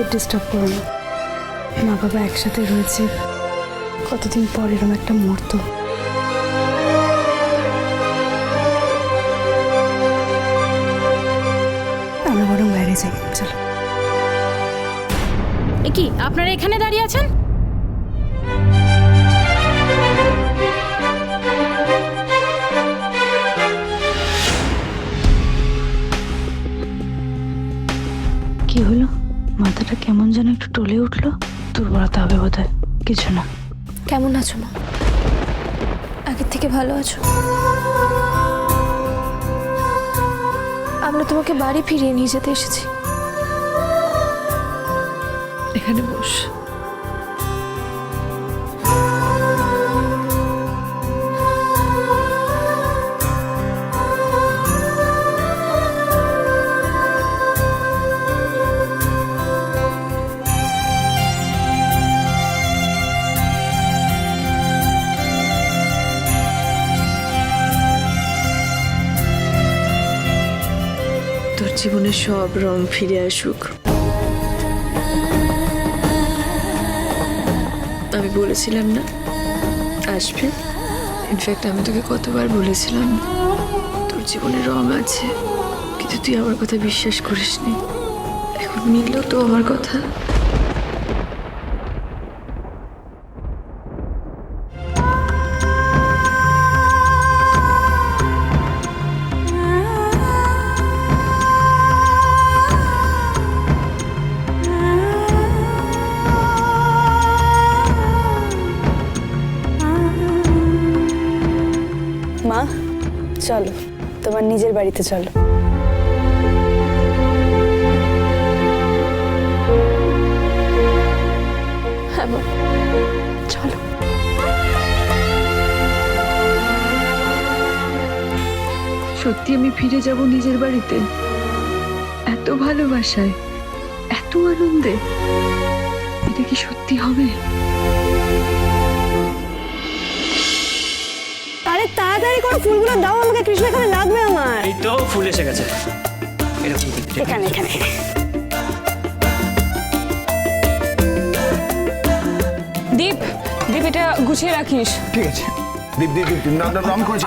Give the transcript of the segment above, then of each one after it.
ওদের ডিস্টার্ব করো না। মা বাবা একসাথে রয়েছে, কতদিন পর এরকম একটা মুহূর্ত। আমরা বরং বাইরে যাই, চলো। কি আপনারা এখানে দাঁড়িয়ে আছেন? কি হলো? মাথাটা কেমন যেন একটু টলে উঠলো। দুর্বলতা হবে বোধহয়, কিছু না। কেমন আছো মা? আগের থেকে ভালো আছো? আমরা তোমাকে বাড়ি ফিরিয়ে নিয়ে যেতে এসেছি। এখানে বস। তোর জীবনে সব রং ফিরে আসুক। আমি বলেছিলাম না আসবে। ইনফ্যাক্ট আমি তোকে কতবার বলেছিলাম তোর জীবনে রং আছে, কিন্তু তুই আমার কথা বিশ্বাস করিসনি। এখন মিলল তো আমার কথা। মা চলো, তোমার নিজের বাড়িতে চলো। হ্যাঁ মা, চলো। সত্যি আমি ফিরে যাব নিজের বাড়িতে? এত ভালোবাসায়, এত আনন্দে? এটা কি সত্যি হবে? আরে তাড়াতাড়ি করে ফুলগুলো দাও আমাকে, কৃষ্ণ এখানে লাগবে আমার। এই তো ফুল এসে গেছে। এখানে এখানে। দীপ, দীপ এটা গুছিয়ে রাখিস। ঠিক আছে। দীপ দীপ দীপ না না আমি করেছি,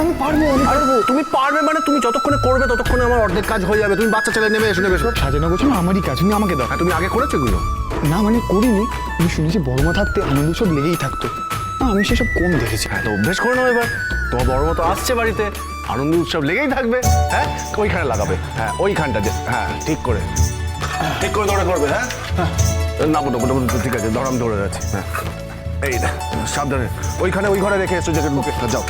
আমি পারবো। আরে তুমি পারবে মানে তুমি যতক্ষণে করবে ততক্ষণে আমার অর্ধেক কাজ হয়ে যাবে। তুমি বাচ্চা ছেলে নেমে এসো, নেমে এসো। সাজানো গোছানো আমারই কাজ, তুমি আমাকে দাও। হ্যাঁ, তুমি আগে করেছো এগুলো? না মানে করিনি, আমি শুনেছি বড় মা থাকতে আনন্দ সব লেগেই থাকতো। না, আমি সেসব কম দেখেছি। হ্যাঁ, তো অভ্যেস করে নাও এবার। তোমার বড় মতো আসছে বাড়িতে, আনন্দ উৎসব লেগেই থাকবে। হ্যাঁ, ওইখানে লাগাবে। হ্যাঁ, ওইখানটা যে, হ্যাঁ ঠিক করে ধরে করবে। হ্যাঁ না বটো বটো, ঠিক আছে, ধরাম ধরে যাচ্ছে। হ্যাঁ এই না, সাবধানে ওইখানে ওই ঘরে রেখে এসো, জ্যাকেট বুকে যাও।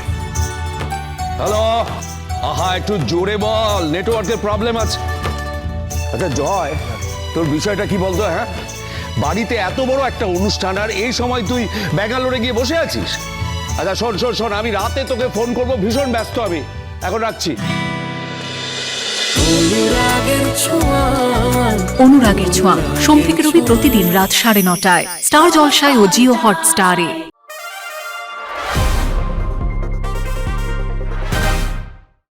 হ্যালো, আহা একটু জোরে বল, নেটওয়ার্কের প্রবলেম আছে। আচ্ছা জয়, তোর বিষয়টা কি বলতো? হ্যাঁ, বাড়িতে এত বড় একটা অনুষ্ঠান আর এই সময় তুই ব্যাঙ্গালোরে গিয়ে বসে আছিস? আচ্ছা শোন শোন শোন, আমি রাতে তোকে ফোন করবো, ভীষণ ব্যস্ত আমি, এখন রাখছি। অনুরাগের ছোঁয়া সোম থেকে রবি প্রতিদিন রাত 9:30টায় স্টার জলসায় ও জিও হটস্টারে।